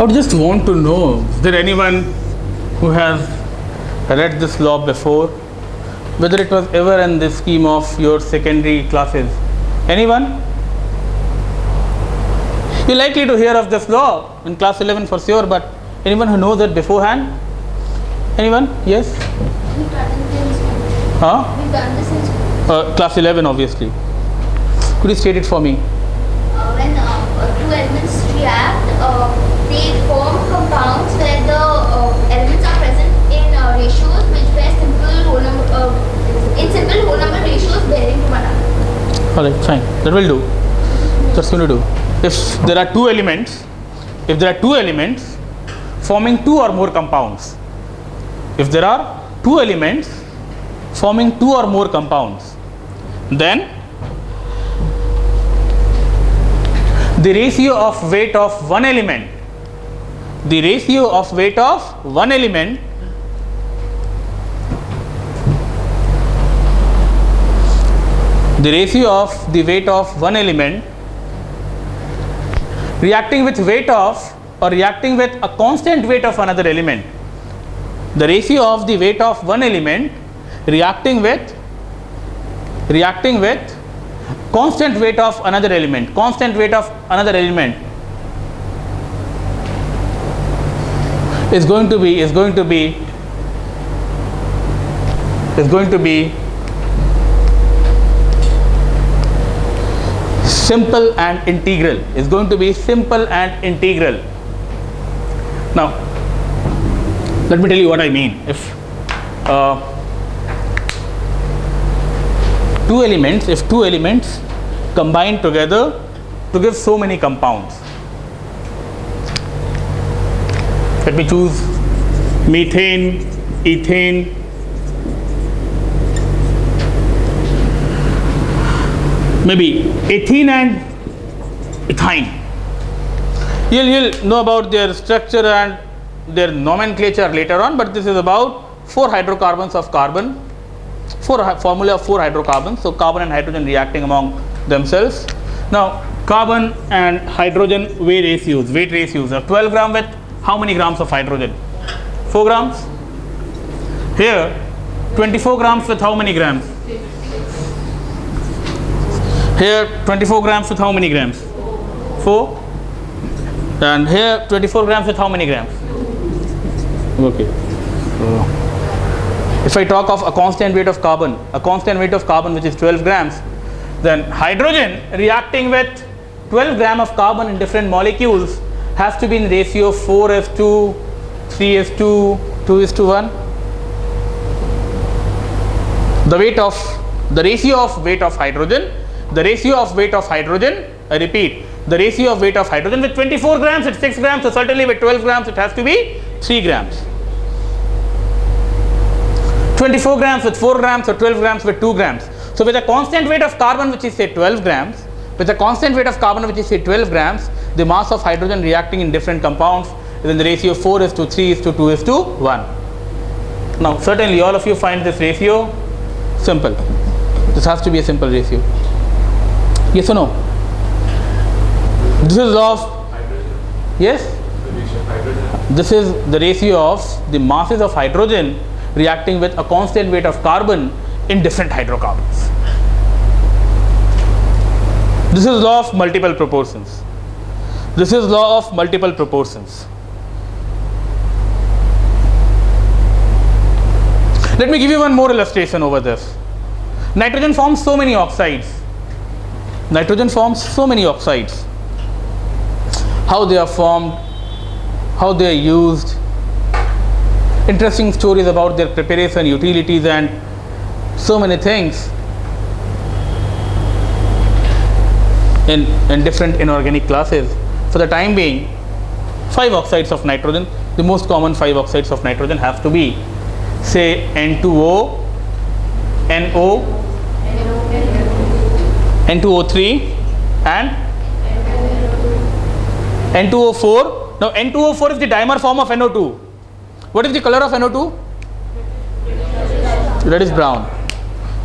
I would just want to know, is there anyone who has read this law before? Whether it was ever in the scheme of your secondary classes? Anyone? You're likely to hear of this law in class 11 for sure, but anyone who knows it beforehand? Anyone? Yes? We've done this in school. Huh? We've done this in school. Class 11 obviously. Could you state it for me? When two elements react, they form compounds where the elements are present in ratios which bear simple whole number, in simple whole number ratios bearing to one another. Alright, fine. That will do. That's going to do. If there are two elements forming two or more compounds, if there are two elements forming two or more compounds, then the ratio of weight of one element, the ratio of weight of one element the ratio of the weight of one element reacting with weight of or reacting with a constant weight of another element, the ratio of the weight of one element reacting with constant weight of another element, is going to be simple and integral, Now let me tell you what I mean. If two elements combine together to give so many compounds, let me choose methane, ethane, maybe ethene and ethyne. You'll know about their structure and their nomenclature later on, but this is about 4 hydrocarbons of carbon, formula of 4 hydrocarbons. So carbon and hydrogen reacting among themselves. Now carbon and hydrogen weight ratios are 12 gram with how many grams of hydrogen? 4 grams. Here 24 grams with how many grams? Here 24 grams with how many grams? 4. And here 24 grams with how many grams? Okay. If I talk of a constant weight of carbon which is 12 grams, then hydrogen reacting with 12 gram of carbon in different molecules has to be in ratio 4:2, 3:2, 2:1. The ratio of weight of hydrogen, I repeat, the ratio of weight of hydrogen with 24 grams it's 6 grams, so certainly with 12 grams it has to be 3 grams. 24 grams with 4 grams or 12 grams with 2 grams. So with a constant weight of carbon which is say 12 grams, the mass of hydrogen reacting in different compounds is in the ratio 4:3:2:1. Now certainly all of you find this ratio simple. This has to be a simple ratio. Yes or no? This is of yes. This is the ratio of the masses of hydrogen reacting with a constant weight of carbon in different hydrocarbons. This is law of multiple proportions. Let me give you one more illustration over this. Nitrogen forms so many oxides. How they are formed, how they are used, interesting stories about their preparation, utilities, and so many things in different inorganic classes. For the time being, 5 oxides of nitrogen, the most common 5 oxides of nitrogen have to be say N2O, NO, N2O3 and N2O4. Now N2O4 is the dimer form of NO2. What is the color of NO2? That is brown.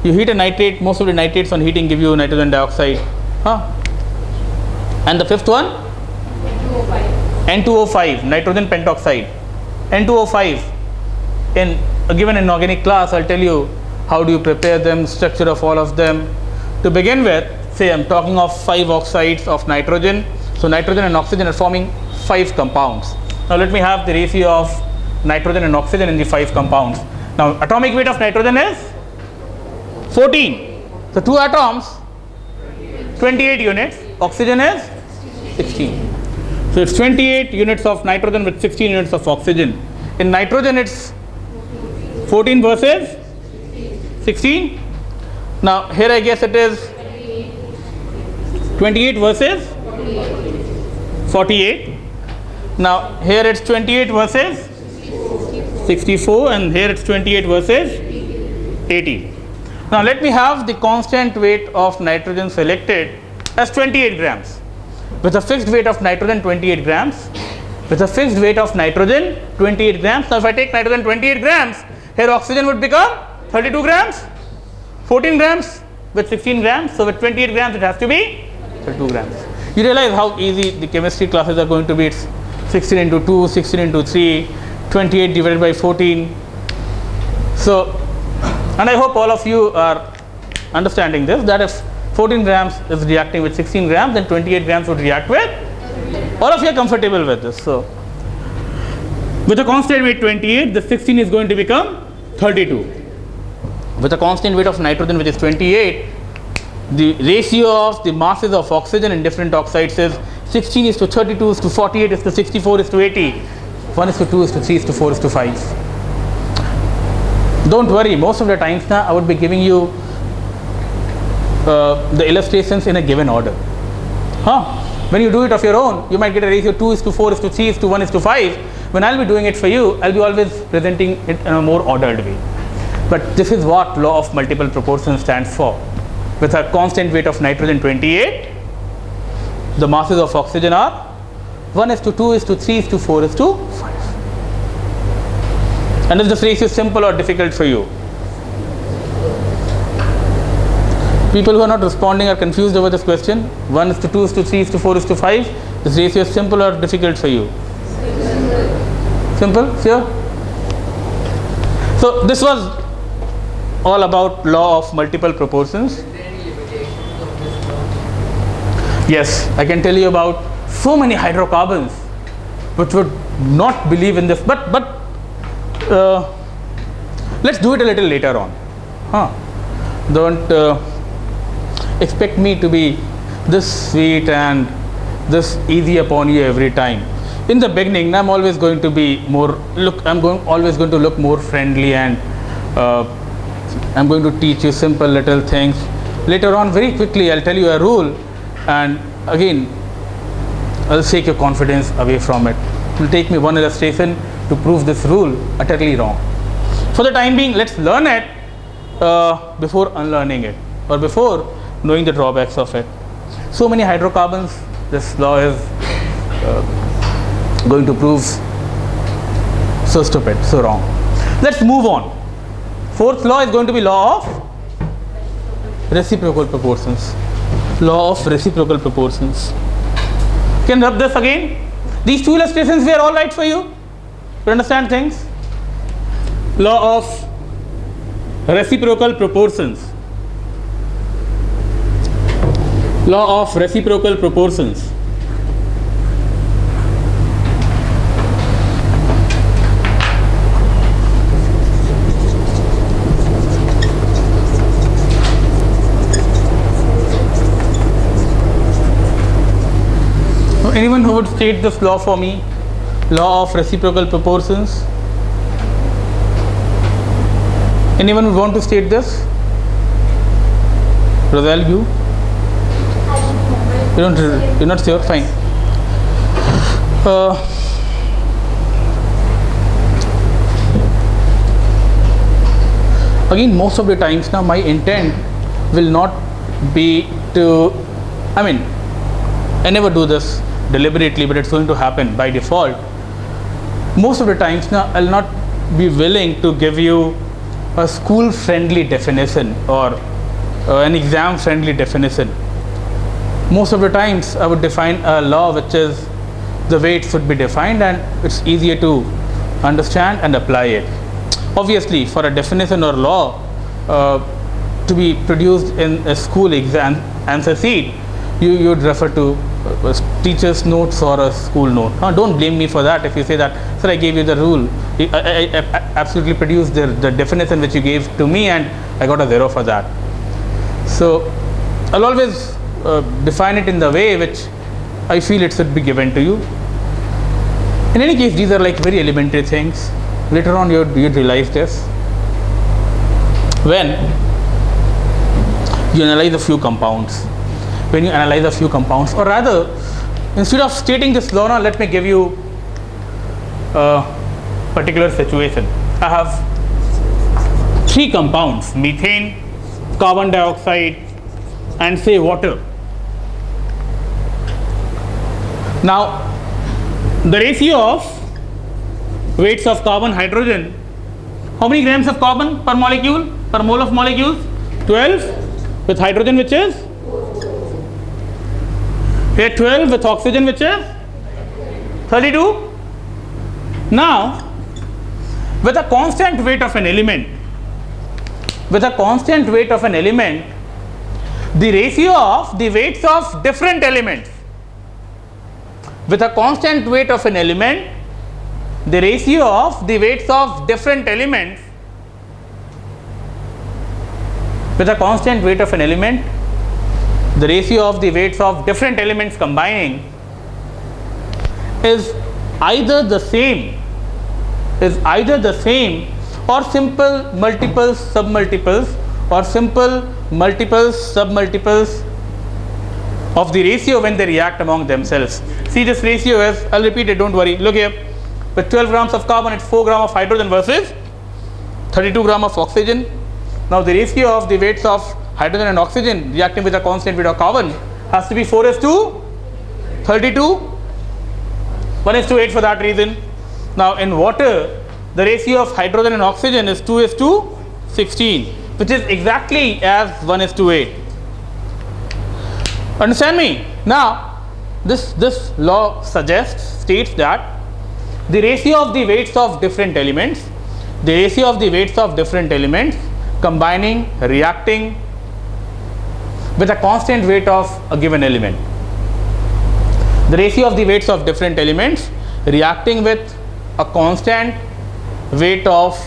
You heat a nitrate, most of the nitrates on heating give you nitrogen dioxide. And the fifth one? N2O5, nitrogen pentoxide. N2O5, in a given inorganic class, I'll tell you how do you prepare them, structure of all of them. To begin with, say I'm talking of 5 oxides of nitrogen. So nitrogen and oxygen are forming 5 compounds. Now let me have the ratio of nitrogen and oxygen in the 5 compounds. Now atomic weight of nitrogen is 14. So 2 atoms, 28 units. Oxygen is 16. So it's 28 units of nitrogen with 16 units of oxygen. In nitrogen it's 14 versus 16. Now here I guess it is 28 versus 48. Now here it's 28 versus 64, and here it's 28 versus 80. Now let me have the constant weight of nitrogen selected as 28 grams. With a fixed weight of nitrogen 28 grams. With a fixed weight of nitrogen 28 grams. Now if I take nitrogen 28 grams, here oxygen would become 32 grams. 14 grams with 16 grams. So with 28 grams it has to be 32 grams. You realize how easy the chemistry classes are going to be. It's 16 into 2, 16 into 3, 28 divided by 14. So, and I hope all of you are understanding this, that if 14 grams is reacting with 16 grams, then 28 grams would react with, all of you are comfortable with this. So, with a constant weight 28, the 16 is going to become 32. With a constant weight of nitrogen, which is 28, the ratio of the masses of oxygen in different oxides is 16 is to 32 is to 48 is to 64 is to 80, 1 is to 2 is to 3 is to 4 is to 5. Don't worry, most of the times now I would be giving you the illustrations in a given order. When you do it of your own, you might get a ratio 2 is to 4 is to 3 is to 1 is to 5. When I'll be doing it for you, I'll be always presenting it in a more ordered way. But this is what law of multiple proportions stands for. With a constant weight of nitrogen 28, the masses of oxygen are 1 is to 2 is to 3 is to 4 is to 5. And is this ratio simple or difficult for you? People who are not responding are confused over this question. 1 is to 2 is to 3 is to 4 is to 5. This ratio is simple or difficult for you? Simple? Sure? So this was all about law of multiple proportions. Yes, I can tell you about so many hydrocarbons which would not believe in this, but let's do it a little later on. Don't expect me to be this sweet and this easy upon you every time. In the beginning, I'm always going to be more always going to look more friendly, and I'm going to teach you simple little things. Later on, very quickly, I'll tell you a rule, and again, I'll take your confidence away from it. It will take me one illustration to prove this rule utterly wrong. For the time being, let's learn it before unlearning it, or before knowing the drawbacks of it. So many hydrocarbons, this law is going to prove so stupid, so wrong. Let's move on. Fourth law is going to be law of reciprocal proportions. Law of reciprocal proportions. Can rub this again? These two illustrations were all right for you? To understand things? Law of reciprocal proportions. Law of reciprocal proportions. Anyone who would state this law for me? Law of reciprocal proportions. Anyone would want to state this? Rosal, you? You're not sure? Fine. Again, most of the times now my intent will not be to, I never do this deliberately, but it's going to happen by default. Most of the times now I'll not be willing to give you a school friendly definition or an exam friendly definition. Most of the times I would define a law which is the weights would be defined and it's easier to understand and apply it. Obviously, for a definition or law to be produced in a school exam answer sheet, you would refer to teacher's notes or a school note. Don't blame me for that if you say that, sir, I gave you the rule. I absolutely produced the definition which you gave to me and I got a 0 for that. So I'll always define it in the way which I feel it should be given to you. In any case, these are like very elementary things. Later on you'd realize this when you analyze a few compounds. When you analyze a few compounds, or rather, instead of stating this law, now let me give you a particular situation. I have 3 compounds: methane, carbon dioxide, and say water. Now, the ratio of weights of carbon, hydrogen, how many grams of carbon per molecule, per mole of molecules? 12, with hydrogen which is? Here 12, with oxygen which is? 32. Now, with a constant weight of an element, the ratio of the weights of different elements, with a constant weight of an element, the ratio of the weights of different elements, with a constant weight of an element, the ratio of the weights of different elements combining is either the same or simple multiples, submultiples, or simple multiples, submultiples of the ratio when they react among themselves. See, this ratio is, I'll repeat it, don't worry. Look here, with 12 grams of carbon, it's 4 grams of hydrogen versus 32 grams of oxygen. Now, the ratio of the weights of hydrogen and oxygen reacting with a constant weight of carbon has to be 4:32, 1:8 for that reason. Now, in water, the ratio of hydrogen and oxygen is 2:16, which is exactly as 1:8. Understand me? Now, this law states that the ratio of the weights of different elements, combining, reacting with a constant weight of a given element. The ratio of the weights of different elements reacting with a constant weight of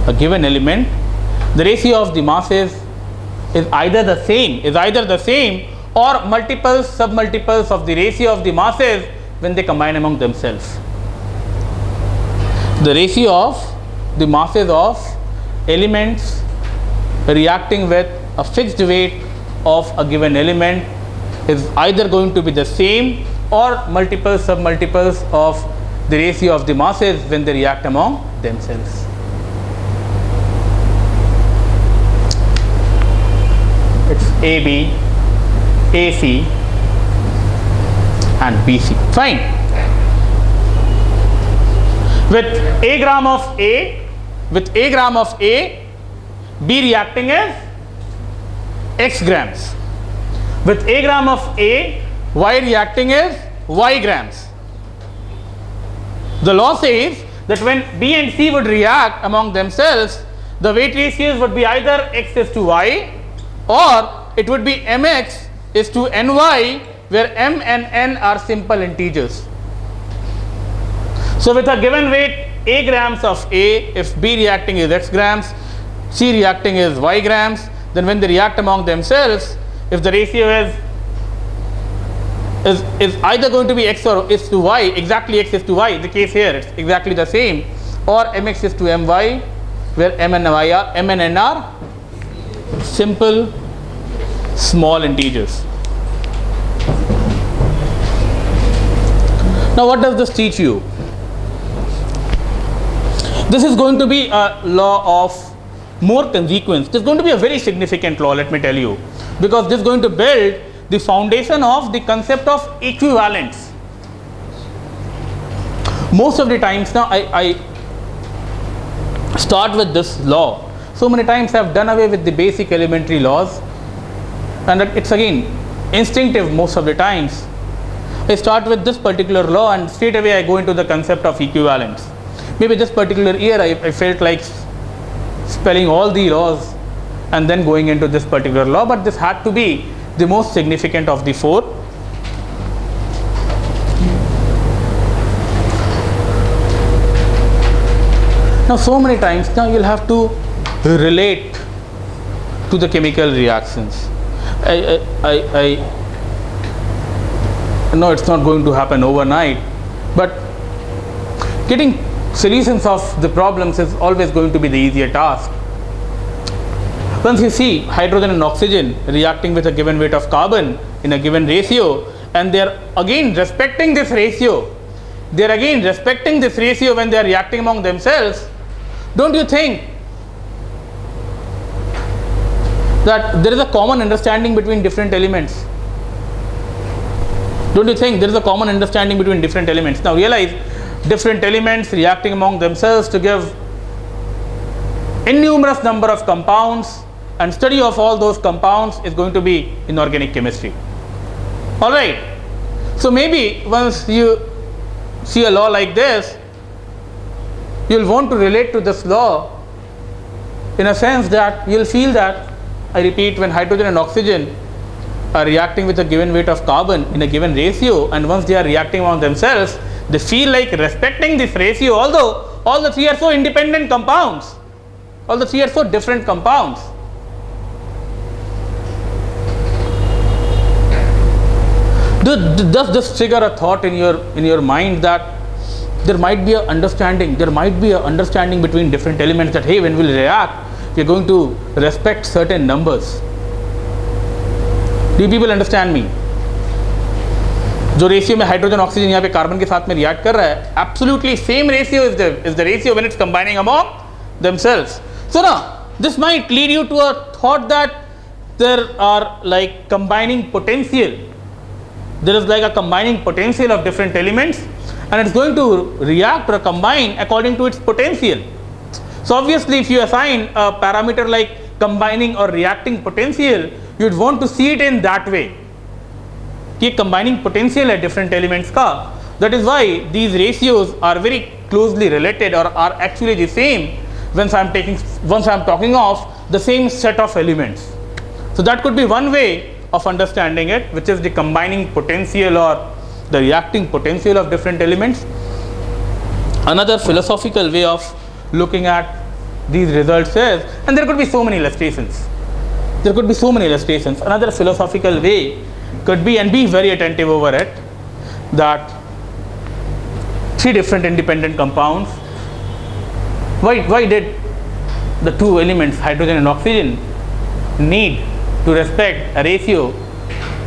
a given element, the ratio of the masses is either the same or multiples, submultiples of the ratio of the masses when they combine among themselves. The ratio of the masses of elements reacting with a fixed weight of a given element is either going to be the same or multiples, submultiples of the ratio of the masses when they react among themselves. It's AB, AC and BC. Fine. With a gram of A, B reacting is X grams. With a gram of A, Y reacting is Y grams. The law says that when B and C would react among themselves, the weight ratios would be either X is to Y or it would be Mx is to Ny, where M and N are simple integers. So with a given weight A grams of A, if B reacting is X grams, C reacting is Y grams, then when they react among themselves, if the ratio is either going to be X or is to Y, exactly X is to Y, the case here it's exactly the same, or Mx is to My, where M and N are simple small integers. Now what does this teach you? This is going to be a law of more consequence. This is going to be a very significant law, let me tell you, because this is going to build the foundation of the concept of equivalence. Most of the times now I start with this law. So many times I have done away with the basic elementary laws, and it's again instinctive most of the times. I start with this particular law and straight away I go into the concept of equivalence. Maybe this particular year I felt like spelling all the laws and then going into this particular law, but this had to be the most significant of the four. Now so many times now you'll have to relate to the chemical reactions. I know it's not going to happen overnight, but getting solutions of the problems is always going to be the easier task. Once you see hydrogen and oxygen reacting with a given weight of carbon in a given ratio, and they are again respecting this ratio, when they are reacting among themselves, don't you think that there is a common understanding between different elements? Don't you think there is a common understanding between different elements? Now realize, different elements reacting among themselves to give innumerous number of compounds, and study of all those compounds is going to be inorganic chemistry. All right. So maybe once you see a law like this, you'll want to relate to this law in a sense that you'll feel that, I repeat, when hydrogen and oxygen are reacting with a given weight of carbon in a given ratio, and once they are reacting among themselves, they feel like respecting this ratio, although all the three are so independent compounds, all the three are so different compounds. Does this trigger a thought in your mind that there might be an understanding between different elements, that hey, when we'll react, we're going to respect certain numbers? Do you people understand me? जो ratio में hydrogen oxygen यहाँ पे carbon के साथ में react कर रहा है, absolutely same ratio is the ratio when it's combining among themselves. So now this might lead you to a thought that there are like combining potential. There is like a combining potential of different elements, and it's going to react or combine according to its potential. So obviously, if you assign a parameter like combining or reacting potential, you'd want to see it in that way. कि combining potential at different elements का. That is why these ratios are very closely related, or are actually the same once I'm talking of the same set of elements. So that could be one way of understanding it, which is the combining potential or the reacting potential of different elements. Another philosophical way of looking at these results is, and there could be so many illustrations. Another philosophical way could be, and be very attentive over it, that three different independent compounds. Why did the two elements, hydrogen and oxygen, need to respect a ratio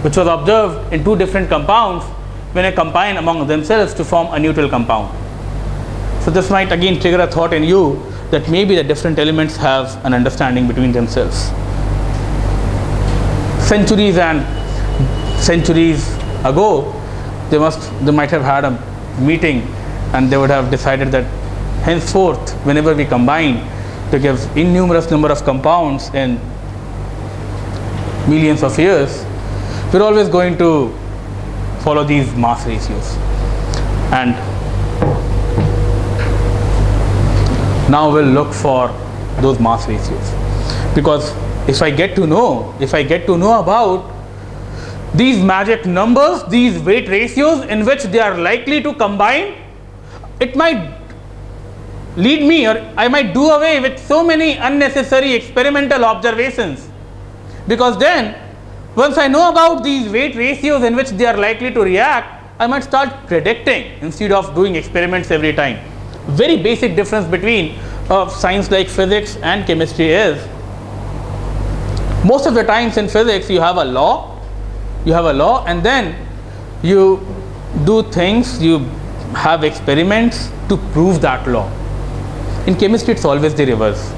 which was observed in two different compounds when they combine among themselves to form a neutral compound? So this might again trigger a thought in you that maybe the different elements have an understanding between themselves. Centuries and centuries ago, they might have had a meeting, and they would have decided that henceforth, whenever we combine to give innumerous number of compounds in millions of years, we're always going to follow these mass ratios. And now we'll look for those mass ratios, because if I get to know about these magic numbers, these weight ratios in which they are likely to combine, it might lead me, or I might do away with so many unnecessary experimental observations. Because then, once I know about these weight ratios in which they are likely to react, I might start predicting instead of doing experiments every time. Very basic difference between science like physics and chemistry is, most of the times in physics you have a law, and then you do things, you have experiments to prove that law. In chemistry it's always the reverse.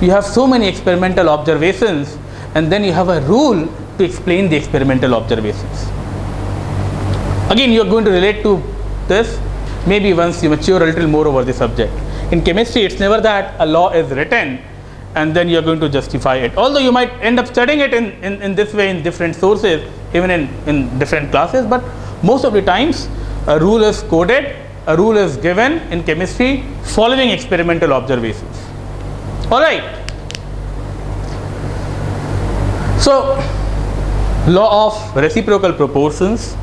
You have so many experimental observations, and then you have a rule to explain the experimental observations. Again, you are going to relate to this maybe once you mature a little more over the subject. In chemistry, it's never that a law is written and then you are going to justify it. Although you might end up studying it in this way in different sources, even in different classes, but most of the times a rule is coded, a rule is given in chemistry following experimental observations. All right. So, law of reciprocal proportions. So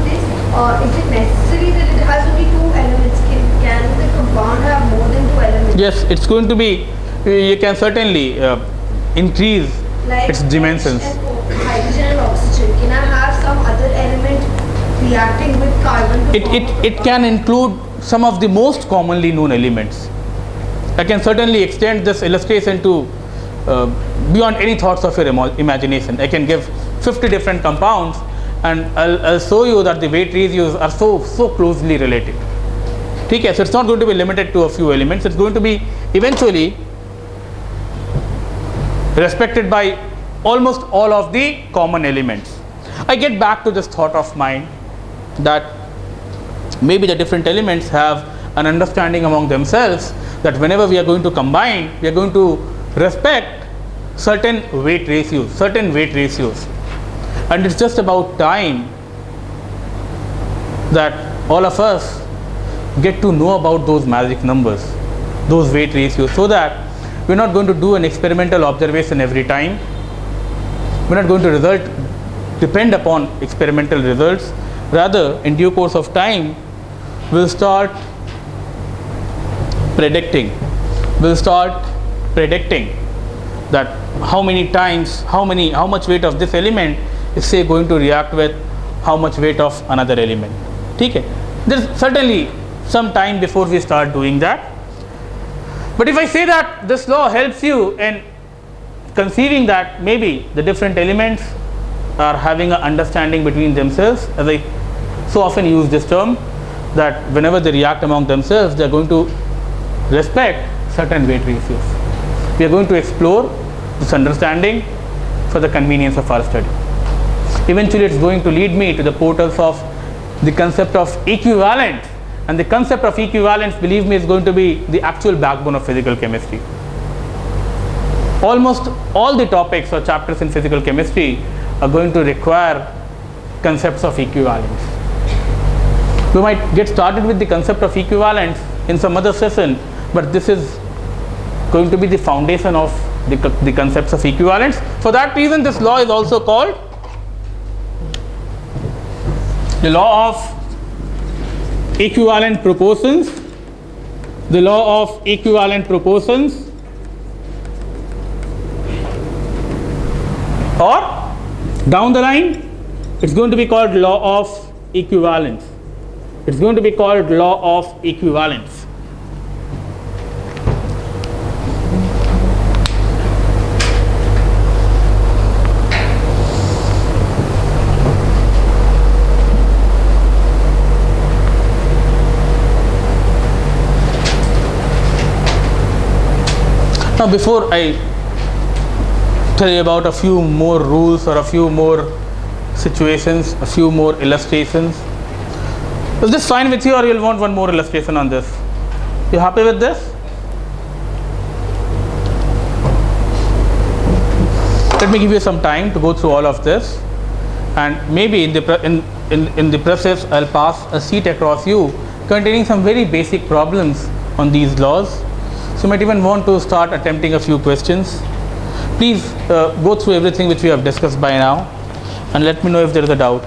this, is it necessary that it has only 2 elements? Can the compound have more than 2 elements? Yes, it's going to be, you can certainly increase Like its dimensions. hydrogen and oxygen. Can I have some other element reacting with carbon? to form It can include some of the most commonly known elements. I can certainly extend this illustration to beyond any thoughts of your imagination. I can give 50 different compounds, and I'll show you that the weight ratios are so closely related. Okay, so it's not going to be limited to a few elements. It's going to be eventually respected by almost all of the common elements. I get back to this thought of mine that maybe the different elements have an understanding among themselves that whenever we are going to combine, we are going to respect certain weight ratios, and it's just about time that all of us get to know about those magic numbers, those weight ratios, so that we're not going to do an experimental observation every time. We're not going to depend upon experimental results. Rather, in due course of time, we'll start predicting that how much weight of this element is, say, going to react with how much weight of another element. Okay? There's certainly some time before we start doing that. But if I say that this law helps you in conceiving that maybe the different elements are having an understanding between themselves, as I so often use this term, that whenever they react among themselves, they are going to respect certain weight ratios. We are going to explore this understanding for the convenience of our study. Eventually, it's going to lead me to the portals of the concept of equivalent, and the concept of equivalence, believe me, is going to be the actual backbone of physical chemistry. Almost all the topics or chapters in physical chemistry are going to require concepts of equivalence. We might get started with the concept of equivalence in some other session, but this is going to be the foundation of the concepts of equivalence. For that reason, this law is also called the law of equivalent proportions. The law of equivalent proportions, or down the line, it's going to be called law of equivalence. It's going to be called law of equivalence. Now, before I tell you about a few more rules or a few more situations, a few more illustrations, is this fine with you, or you'll want one more illustration on this? You happy with this? Let me give you some time to go through all of this, and maybe in the process I'll pass a sheet across you containing some very basic problems on these laws. So you might even want to start attempting a few questions. Please go through everything which we have discussed by now, and let me know if there is a doubt.